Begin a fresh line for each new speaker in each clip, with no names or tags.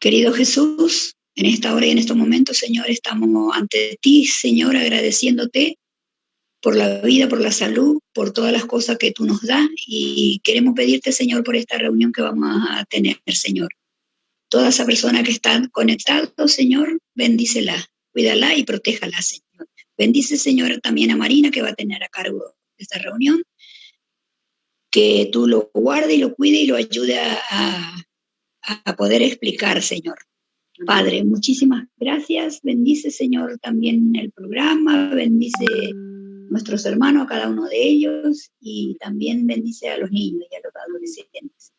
Querido Jesús, en esta hora y en estos momentos, Señor, estamos ante ti, Señor, agradeciéndote por la vida, por la salud, por todas las cosas que tú nos das y queremos pedirte, Señor, por esta reunión que vamos a tener, Señor. Toda esa persona que está conectada, Señor, bendícela, cuídala y protéjala, Señor. Bendice, Señor, también a Marina, que va a tener a cargo de esta reunión, que tú lo guarde y lo cuide y lo ayude a poder explicar, Señor. Padre, muchísimas gracias. Bendice, Señor, también el programa, bendice nuestros hermanos, a cada uno de ellos, y también bendice a los niños y a los adolescentes.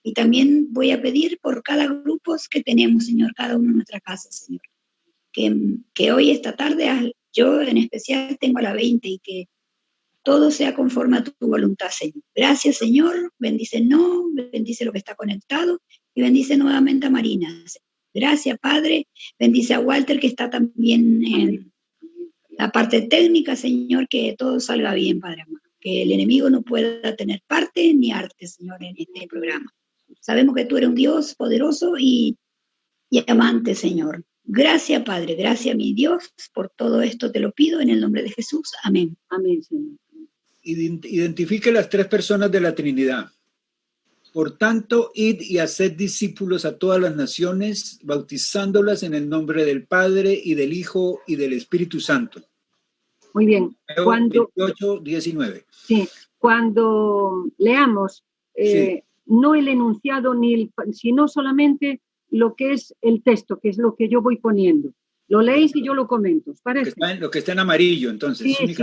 Y también voy a pedir por cada grupo que tenemos, Señor, cada uno en nuestra casa, Señor. Que hoy, esta tarde, yo en especial tengo a la 20 y que todo sea conforme a tu voluntad, Señor. Gracias, Señor. Bendícenos, bendice lo que está conectado y bendice nuevamente a Marina, Señor. Gracias, Padre. Bendice a Walter, que está también en la parte técnica, Señor, que todo salga bien, Padre amado. Que el enemigo no pueda tener parte ni arte, Señor, en este programa. Sabemos que tú eres un Dios poderoso y amante, Señor. Gracias, Padre. Gracias, mi Dios, por todo esto te lo pido en el nombre de Jesús. Amén.
Amén, Señor.
Identifique las tres personas de la Trinidad. Por tanto, id y haced discípulos a todas las naciones, bautizándolas en el nombre del Padre y del Hijo y del Espíritu Santo.
Muy bien.
Mateo 28:19.
Sí, cuando leamos,
Sí.
no el enunciado, sino solamente lo que es el texto, que es lo que yo voy poniendo. Lo leéis y yo lo comento, ¿os parece?
Lo que está en amarillo, entonces.
Sí,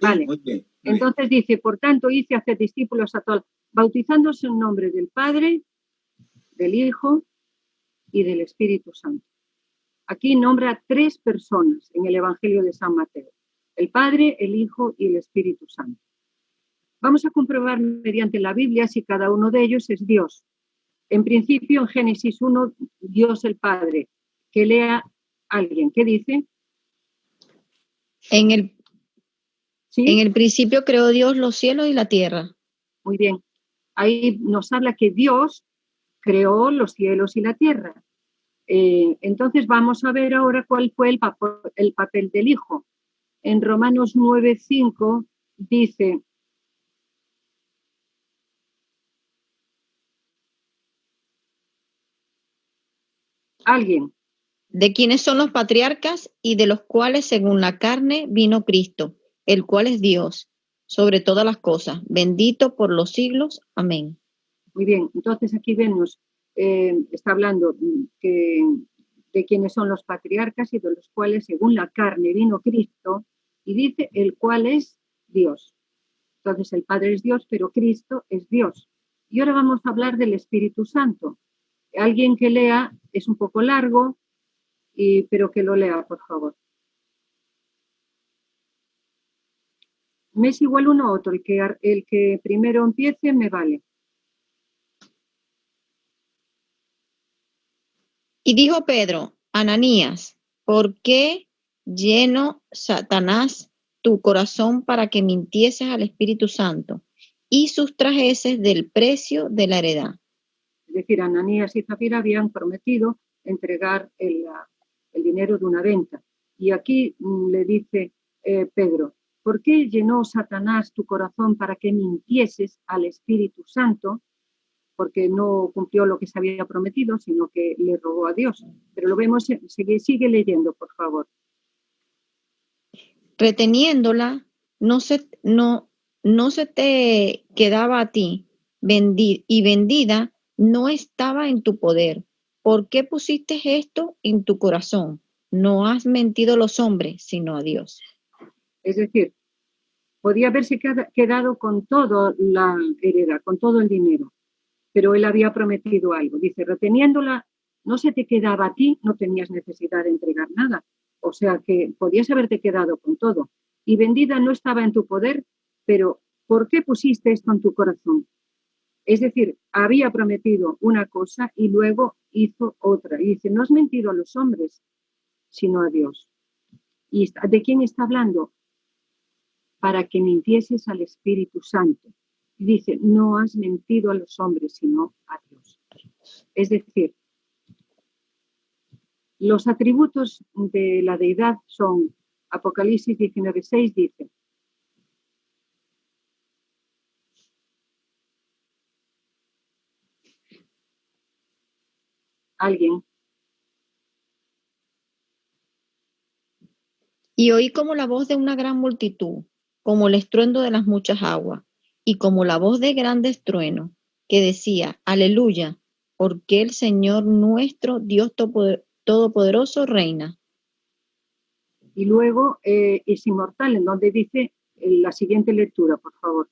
vale.
Muy bien.
Entonces dice, por tanto, id y haced discípulos a todos, bautizándose en nombre del Padre, del Hijo y del Espíritu Santo. Aquí nombra 3 personas en el Evangelio de San Mateo: el Padre, el Hijo y el Espíritu Santo. Vamos a comprobar mediante la Biblia si cada uno de ellos es Dios. En principio, en Génesis 1, Dios el Padre. Que lea alguien. ¿Qué dice?
En el principio creó Dios los cielos y la tierra.
Muy bien. Ahí nos habla que Dios creó los cielos y la tierra. Entonces vamos a ver ahora cuál fue el papel del Hijo. En Romanos 9:5 dice: ¿alguien?
De quienes son los patriarcas y de los cuales según la carne vino Cristo, el cual es Dios sobre todas las cosas, bendito por los siglos. Amén.
Muy bien, entonces aquí vemos, está hablando de quienes son los patriarcas y de los cuales según la carne vino Cristo, y dice el cual es Dios. Entonces el Padre es Dios, pero Cristo es Dios. Y ahora vamos a hablar del Espíritu Santo. Alguien que lea, es un poco largo, pero que lo lea, por favor. Me es igual uno u otro, el que primero empiece me vale.
Y dijo Pedro: Ananías, ¿por qué llenó Satanás tu corazón para que mintieses al Espíritu Santo y sustrajeses del precio de la heredad?
Es decir, Ananías y Zafira habían prometido entregar el dinero de una venta. Y aquí le dice Pedro: ¿por qué llenó Satanás tu corazón para que mintieses al Espíritu Santo? Porque no cumplió lo que se había prometido, sino que le robó a Dios. Pero lo vemos, sigue leyendo, por favor.
Reteniéndola, no se te quedaba a ti, y vendida no estaba en tu poder. ¿Por qué pusiste esto en tu corazón? No has mentido a los hombres, sino a Dios.
Es decir, podía haberse quedado con toda la heredad, con todo el dinero, pero él había prometido algo. Dice, reteniéndola, no se te quedaba a ti, no tenías necesidad de entregar nada. O sea que podías haberte quedado con todo. Y vendida no estaba en tu poder, pero ¿por qué pusiste esto en tu corazón? Es decir, había prometido una cosa y luego hizo otra. Y dice, no has mentido a los hombres, sino a Dios. ¿Y de quién está hablando? Para que mintieses al Espíritu Santo. Y dice, no has mentido a los hombres, sino a Dios. Es decir, Los atributos de la deidad son, Apocalipsis 19:6 dice, ¿alguien?
Y oí como la voz de una gran multitud, como el estruendo de las muchas aguas, y como la voz de grandes truenos, que decía, Aleluya, porque el Señor nuestro Dios Todopoderoso reina.
Y luego es inmortal, en donde dice la siguiente lectura, por favor.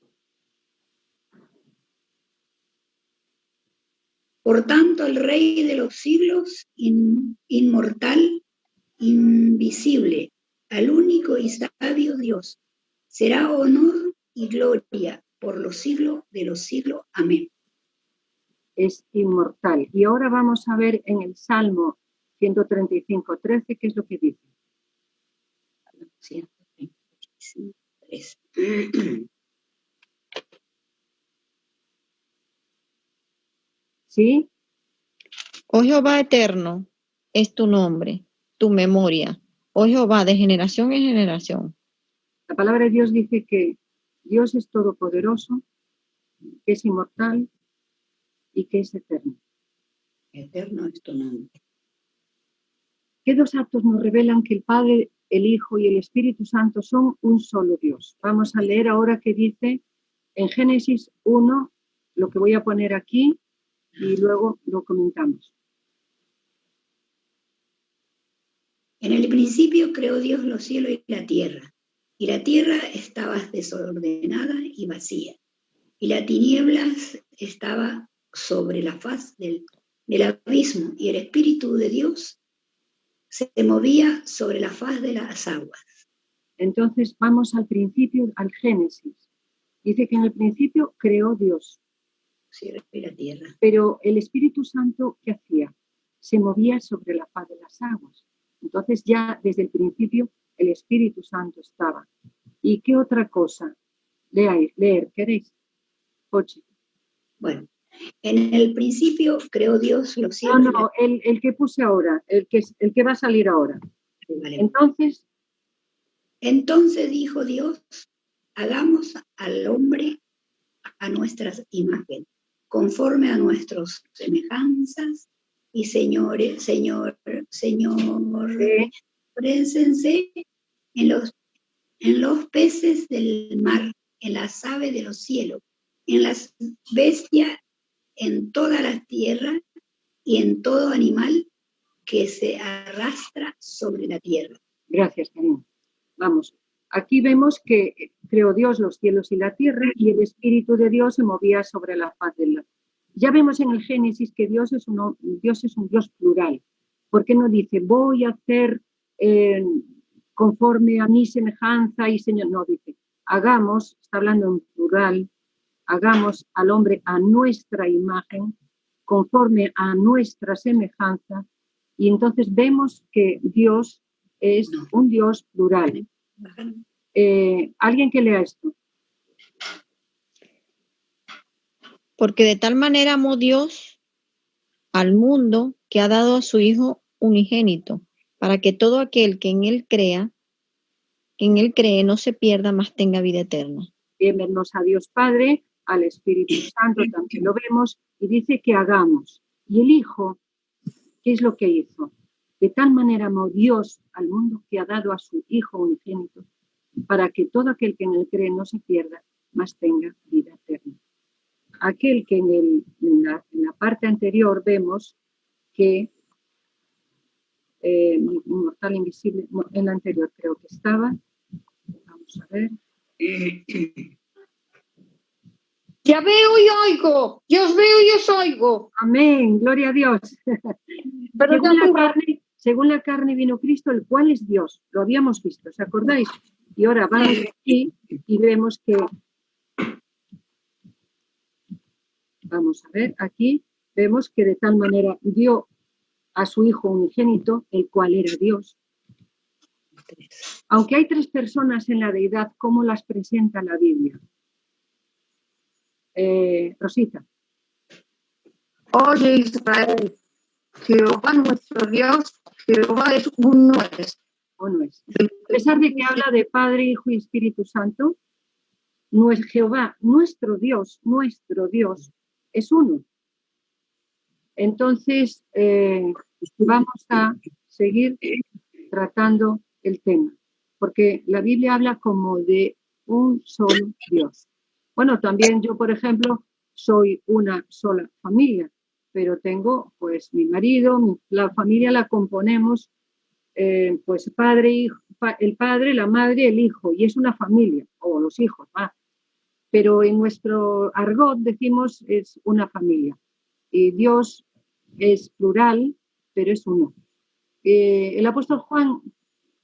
Por tanto, el Rey de los siglos, inmortal, invisible, al único y sabio Dios, será honor y gloria por los siglos de los siglos. Amén.
Es inmortal. Y ahora vamos a ver en el Salmo 135:13 qué es lo que dice.
135:13.
¿Sí?
Oh Jehová eterno, es tu nombre, tu memoria, oh Jehová, de generación en generación.
La palabra de Dios dice que Dios es todopoderoso, que es inmortal y que es eterno.
Eterno es tu nombre.
¿Qué dos actos nos revelan que el Padre, el Hijo y el Espíritu Santo son un solo Dios? Vamos a leer ahora qué dice en Génesis 1, lo que voy a poner aquí y luego lo comentamos.
En el principio creó Dios los cielos y la tierra estaba desordenada y vacía, y las tinieblas estaba sobre la faz del abismo, y el Espíritu de Dios se movía sobre la faz de las aguas.
Entonces vamos al principio, al Génesis. Dice que en el principio creó Dios.
Cielo y la tierra.
Pero el Espíritu Santo, ¿qué hacía? Se movía sobre la faz de las aguas. Entonces ya desde el principio el Espíritu Santo estaba. ¿Y qué otra cosa? Leer, ¿queréis? Oche.
Bueno, en el principio creó Dios los cielos.
No, el que puse ahora, el que va a salir ahora.
Vale. Entonces dijo Dios, hagamos al hombre a nuestras imágenes, conforme a nuestras semejanzas, y présense en los peces del mar, en las aves de los cielos, en las bestias, en toda la tierra y en todo animal que se arrastra sobre la tierra.
Gracias, Karina. Vamos, aquí vemos que creó Dios los cielos y la tierra y el Espíritu de Dios se movía sobre la faz del mar. Ya vemos en el Génesis que Dios es un Dios plural. ¿Por qué no dice, voy a hacer conforme a mi semejanza y Señor? No, dice, hagamos, está hablando en plural, hagamos al hombre a nuestra imagen, conforme a nuestra semejanza, y entonces vemos que Dios es un Dios plural. ¿Alguien que lea esto?
Porque de tal manera amó Dios al mundo que ha dado a su Hijo unigénito, para que todo aquel que en él cree, no se pierda, mas tenga vida eterna.
Bien, vemos a Dios Padre, al Espíritu Santo, también lo vemos, y dice que hagamos. Y el Hijo, ¿qué es lo que hizo? De tal manera amó Dios al mundo que ha dado a su Hijo unigénito, para que todo aquel que en él cree no se pierda, mas tenga vida eterna. Aquel que en la parte anterior vemos que inmortal, invisible, no, en la anterior creo que estaba. Vamos a ver.
Ya veo y oigo. Yo os veo y os oigo.
Amén, gloria a Dios.
Pero
según la carne vino Cristo, el cual es Dios. Lo habíamos visto, ¿os acordáis? Y ahora vamos aquí y vemos que... Vamos a ver, aquí vemos que de tal manera dio a su Hijo unigénito, el cual era Dios. Aunque hay tres personas en la deidad, ¿cómo las presenta la Biblia? Rosita.
Oye Israel, Jehová nuestro Dios, Jehová es uno es.
¿O no es? A pesar de que habla de Padre, Hijo y Espíritu Santo, no es Jehová, nuestro Dios es uno. Entonces, vamos a seguir tratando el tema, porque la Biblia habla como de un solo Dios. Bueno, también yo, por ejemplo, soy una sola familia, pero tengo pues mi marido, la familia la componemos pues padre, hijo, el padre, la madre, el hijo, y es una familia, o los hijos, pero en nuestro argot decimos es una familia. Y Dios es plural, pero es uno. El apóstol Juan,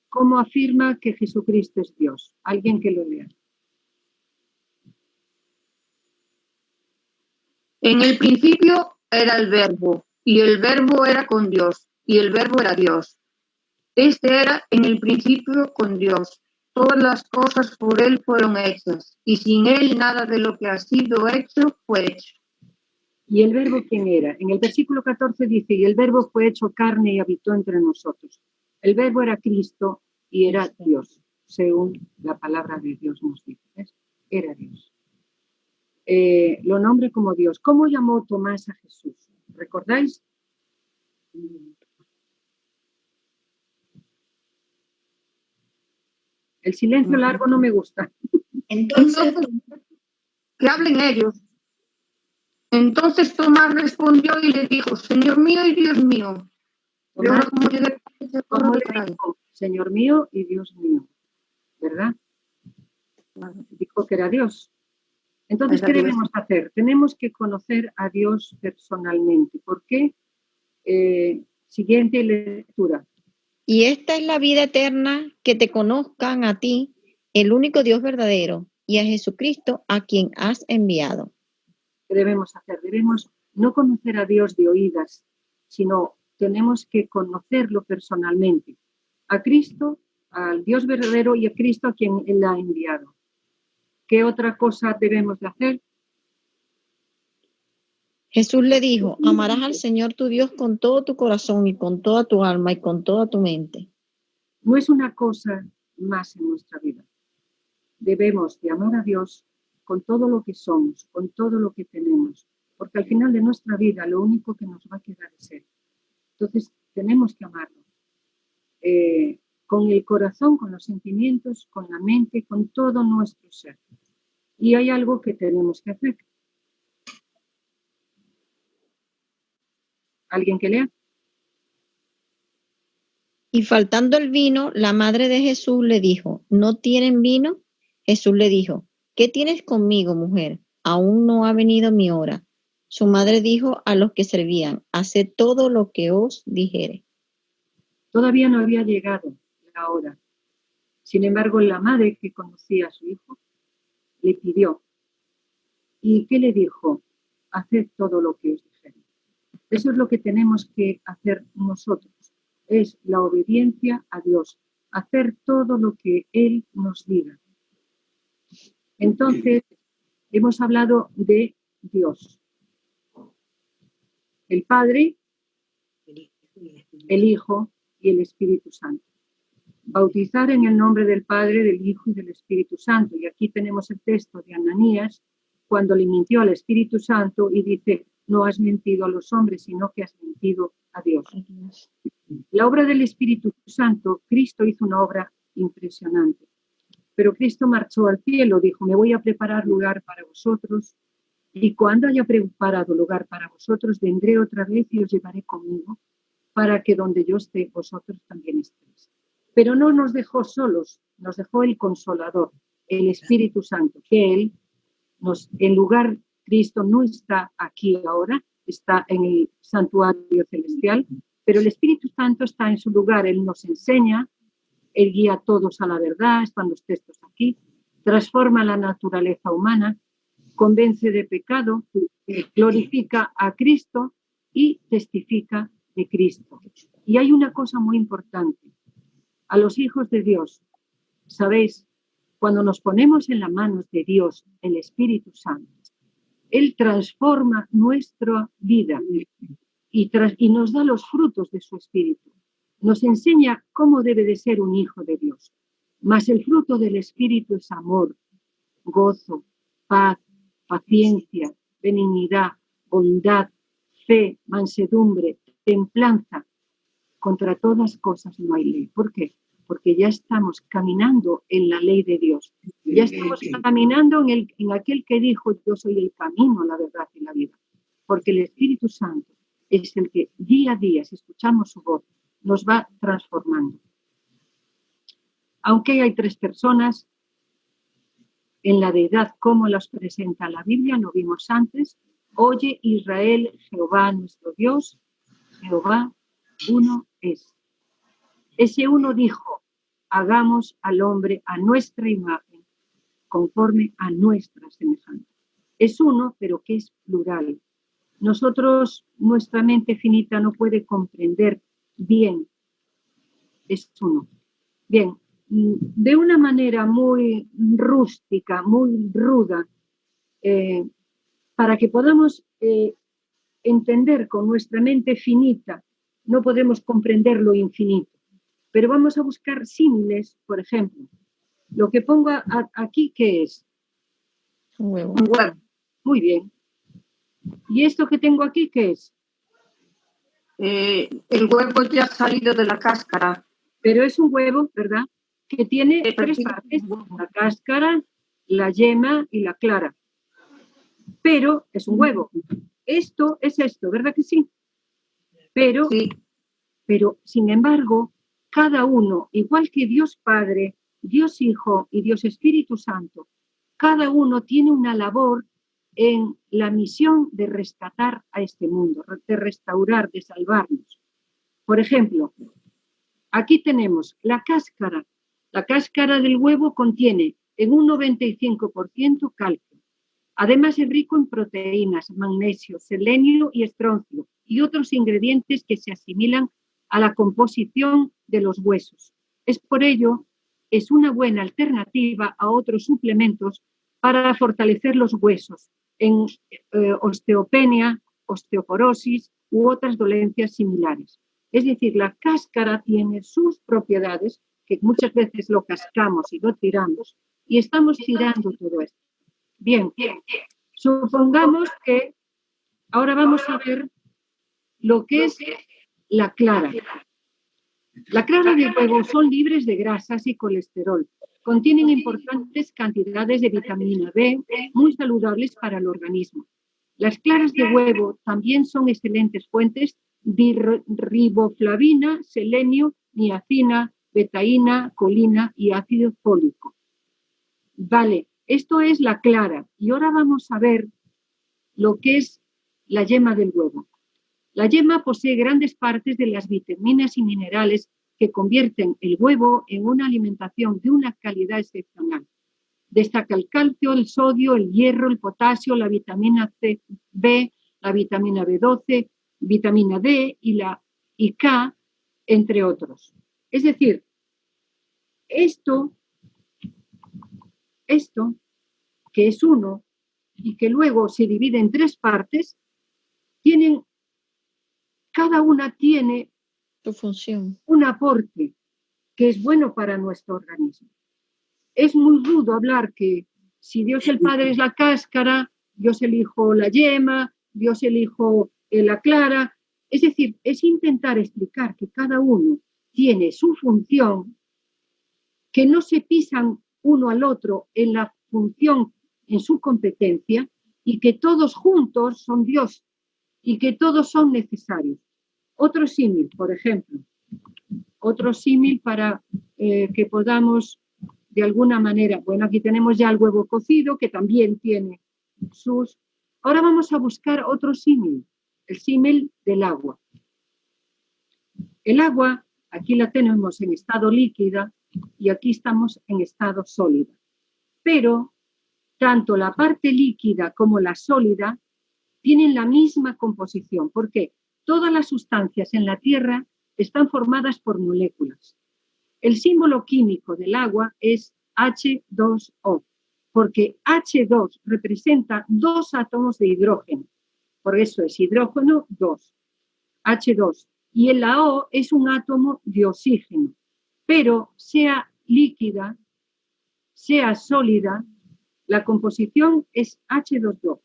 ¿cómo afirma que Jesucristo es Dios? Alguien que lo lea.
En el principio era el Verbo, y el Verbo era con Dios, y el Verbo era Dios. Este era en el principio con Dios. Todas las cosas por él fueron hechas, y sin él nada de lo que ha sido hecho fue hecho.
¿Y el verbo quién era? En el versículo 14 dice, y el verbo fue hecho carne y habitó entre nosotros. El verbo era Cristo y era Dios, según la palabra de Dios nos dice. ¿Ves? Era Dios. Lo nombra como Dios. ¿Cómo llamó Tomás a Jesús? ¿Recordáis? El silencio largo no me gusta.
Entonces,
Que hablen ellos. Entonces Tomás respondió y le dijo, Señor mío y Dios mío.
Tomás, ¿cómo le
Tomás,
dijo? Señor mío y Dios mío. ¿Verdad? Dijo que era Dios. Entonces, ¿qué debemos hacer? Tenemos que conocer a Dios personalmente. ¿Por qué? Siguiente lectura.
Y esta es la vida eterna, que te conozcan a ti, el único Dios verdadero, y a Jesucristo, a quien has enviado.
¿Qué debemos hacer? Debemos no conocer a Dios de oídas, sino tenemos que conocerlo personalmente. A Cristo, al Dios verdadero y a Cristo a quien Él ha enviado. ¿Qué otra cosa debemos de hacer?
Jesús le dijo, amarás al Señor tu Dios con todo tu corazón y con toda tu alma y con toda tu mente.
No es una cosa más en nuestra vida. Debemos de amar a Dios con todo lo que somos, con todo lo que tenemos, porque al final de nuestra vida lo único que nos va a quedar es Él. Entonces tenemos que amarlo. Con el corazón, con los sentimientos, con la mente, con todo nuestro ser. Y hay algo que tenemos que hacer. ¿Alguien que lea?
Y faltando el vino, la madre de Jesús le dijo, ¿no tienen vino? Jesús le dijo, ¿qué tienes conmigo, mujer? Aún no ha venido mi hora. Su madre dijo a los que servían, haced todo lo que os dijere.
Todavía no había llegado la hora. Sin embargo, la madre que conocía a su hijo le pidió. ¿Y qué le dijo? Haced todo lo que os dijere. Eso es lo que tenemos que hacer nosotros. Es la obediencia a Dios. Hacer todo lo que Él nos diga. Entonces, hemos hablado de Dios. El Padre, el Hijo y el Espíritu Santo. Bautizar en el nombre del Padre, del Hijo y del Espíritu Santo. Y aquí tenemos el texto de Ananías, cuando le mintió al Espíritu Santo y dice, no has mentido a los hombres, sino que has mentido a Dios. La obra del Espíritu Santo, Cristo hizo una obra impresionante. Pero Cristo marchó al cielo, dijo, me voy a preparar lugar para vosotros, y cuando haya preparado lugar para vosotros, vendré otra vez y os llevaré conmigo, para que donde yo esté, vosotros también estéis. Pero no nos dejó solos, nos dejó el Consolador, el Espíritu Santo, que Él en lugar, Cristo no está aquí ahora, está en el santuario celestial, pero el Espíritu Santo está en su lugar, Él nos enseña, Él guía a todos a la verdad, están los textos aquí, transforma la naturaleza humana, convence de pecado, glorifica a Cristo y testifica de Cristo. Y hay una cosa muy importante. A los hijos de Dios, ¿sabéis? Cuando nos ponemos en las manos de Dios, el Espíritu Santo, Él transforma nuestra vida y nos da los frutos de su Espíritu. nos enseña cómo debe de ser un hijo de Dios. Mas el fruto del Espíritu es amor, gozo, paz, paciencia, benignidad, bondad, fe, mansedumbre, templanza. Contra todas cosas no hay ley. ¿Por qué? Porque ya estamos caminando en la ley de Dios. Ya estamos caminando en aquel que dijo: yo soy el camino, la verdad y la vida. Porque el Espíritu Santo es el que día a día, si escuchamos su voz, nos va transformando. Aunque hay tres personas en la deidad como las presenta la Biblia, lo vimos antes: oye Israel, Jehová nuestro Dios, Jehová uno es. Ese uno dijo: hagamos al hombre a nuestra imagen, conforme a nuestra semejanza. Es uno, pero que es plural. Nosotros, nuestra mente finita no puede comprender bien. Es uno. Bien, de una manera muy rústica, muy ruda, para que podamos entender con nuestra mente finita, no podemos comprender lo infinito. Pero vamos a buscar símiles, por ejemplo. Lo que pongo aquí, ¿qué es?
Un huevo.
Un huevo.
Muy bien. ¿Y esto que tengo aquí, qué es?
El huevo ya ha salido de la cáscara.
Pero es un huevo, ¿verdad? Que tiene tres
tiene
partes:
un huevo.
la cáscara, la yema y la clara. Pero es un huevo. Esto es esto, ¿verdad que sí? Pero,
Sí,
pero sin embargo, cada uno, igual que Dios Padre, Dios Hijo y Dios Espíritu Santo, cada uno tiene una labor en la misión de rescatar a este mundo, de restaurar, de salvarnos. Por ejemplo, aquí tenemos la cáscara. La cáscara del huevo contiene en un 95% calcio. Además es rico en proteínas, magnesio, selenio y estroncio y otros ingredientes que se asimilan a la composición de los huesos. Es por ello, es una buena alternativa a otros suplementos para fortalecer los huesos en osteopenia, osteoporosis u otras dolencias similares. Es decir, la cáscara tiene sus propiedades, que muchas veces lo cascamos y lo tiramos, y estamos tirando todo esto. Bien, supongamos que ahora vamos a ver lo que es la clara. La clara de huevo son libres de grasas y colesterol. Contienen importantes cantidades de vitamina B, muy saludables para el organismo. Las claras de huevo también son excelentes fuentes de riboflavina, selenio, niacina, betaína, colina y ácido fólico. Vale, esto es la clara. Y ahora vamos a ver lo que es la yema del huevo. La yema posee grandes partes de las vitaminas y minerales que convierten el huevo en una alimentación de una calidad excepcional. Destaca el calcio, el sodio, el hierro, el potasio, la vitamina C, B, la vitamina B12, vitamina D y K, entre otros. Es decir, esto que es uno y que luego se divide en tres partes, cada una tiene
Tu función.
un aporte que es bueno para nuestro organismo. Es muy rudo hablar que si Dios el Padre es la cáscara, Dios el Hijo la yema, Dios el Hijo la clara. Es decir, es intentar explicar que cada uno tiene su función, que no se pisan uno al otro en la función, en su competencia, y que todos juntos son Dios y que todos son necesarios. Otro símil, por ejemplo, otro símil para que podamos de alguna manera, bueno, aquí tenemos ya el huevo cocido, que también tiene sus... Ahora vamos a buscar otro símil, el símil del agua. El agua, aquí la tenemos en estado líquida y aquí estamos en estado sólida. Pero tanto la parte líquida como la sólida tienen la misma composición. ¿Por qué? Todas las sustancias en la Tierra están formadas por moléculas. El símbolo químico del agua es H2O, porque H2 representa 2 átomos de hidrógeno. Por eso es hidrógeno 2. H2. y la O es un átomo de oxígeno, pero sea líquida, sea sólida, la composición es H2O.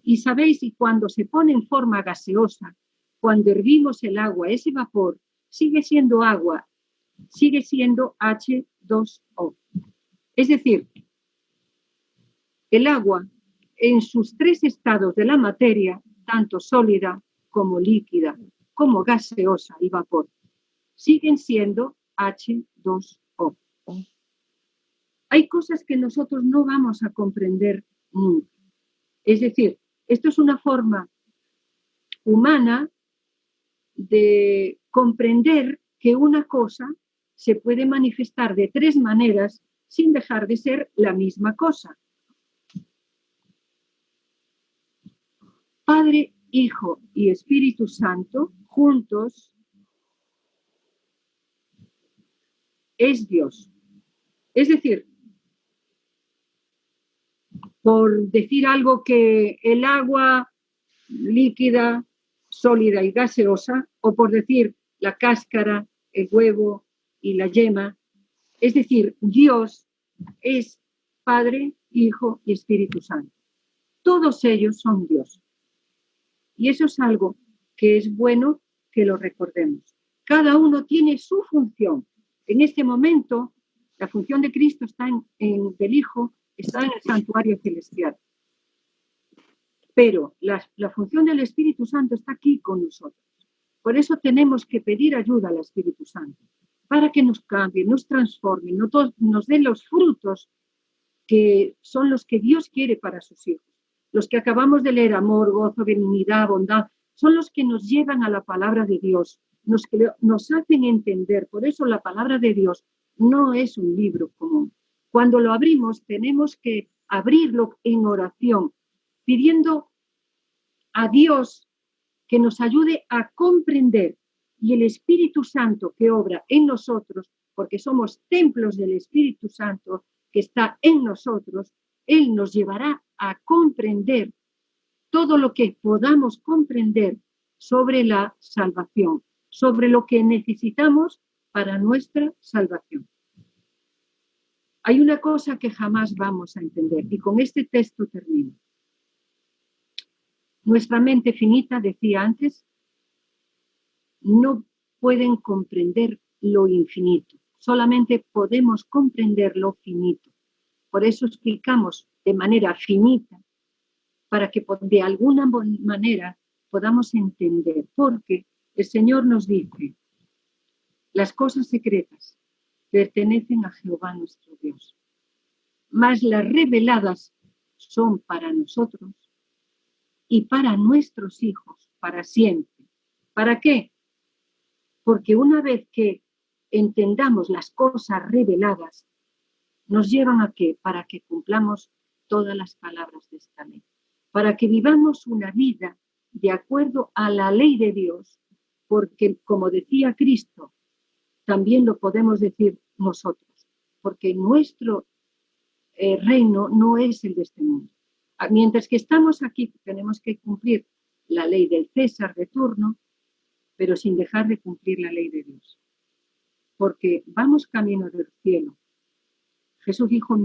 Y sabéis, y cuando se pone en forma gaseosa, cuando hervimos el agua, ese vapor sigue siendo agua, sigue siendo H2O. Es decir, el agua en sus tres estados de la materia, tanto sólida como líquida, como gaseosa y vapor, siguen siendo H2O. Hay cosas que nosotros no vamos a comprender nunca. Es decir, esto es una forma humana de comprender que una cosa se puede manifestar de tres maneras sin dejar de ser la misma cosa. Padre, Hijo y Espíritu Santo, juntos, es Dios. Es decir, por decir algo, que el agua líquida, sólida y gaseosa, o por decir la cáscara, el huevo y la yema, es decir, Dios es Padre, Hijo y Espíritu Santo. Todos ellos son Dios. Y eso es algo que es bueno que lo recordemos. Cada uno tiene su función. En este momento, la función de Cristo está del Hijo, está en el santuario celestial. Pero la función del Espíritu Santo está aquí con nosotros. Por eso tenemos que pedir ayuda al Espíritu Santo, para que nos cambie, nos transforme, nos dé los frutos que son los que Dios quiere para sus hijos. Los que acabamos de leer, amor, gozo, benignidad, bondad, son los que nos llevan a la palabra de Dios, nos hacen entender. Por eso la palabra de Dios no es un libro común. Cuando lo abrimos, tenemos que abrirlo en oración, pidiendo a Dios que nos ayude a comprender, y el Espíritu Santo que obra en nosotros, porque somos templos del Espíritu Santo que está en nosotros, Él nos llevará a comprender todo lo que podamos comprender sobre la salvación, sobre lo que necesitamos para nuestra salvación. Hay una cosa que jamás vamos a entender, y con este texto termino. Nuestra mente finita, decía antes, no pueden comprender lo infinito, solamente podemos comprender lo finito. Por eso explicamos de manera finita, para que de alguna manera podamos entender, porque el Señor nos dice, las cosas secretas pertenecen a Jehová nuestro Dios, mas las reveladas son para nosotros y para nuestros hijos, para siempre. ¿Para qué? Porque una vez que entendamos las cosas reveladas, nos llevan a qué? Para que cumplamos todas las palabras de esta ley. Para que vivamos una vida de acuerdo a la ley de Dios, porque como decía Cristo, también lo podemos decir nosotros, porque nuestro reino no es el de este mundo. Mientras que estamos aquí, tenemos que cumplir la ley del César de turno, pero sin dejar de cumplir la ley de Dios. Porque vamos camino del cielo. Jesús dijo,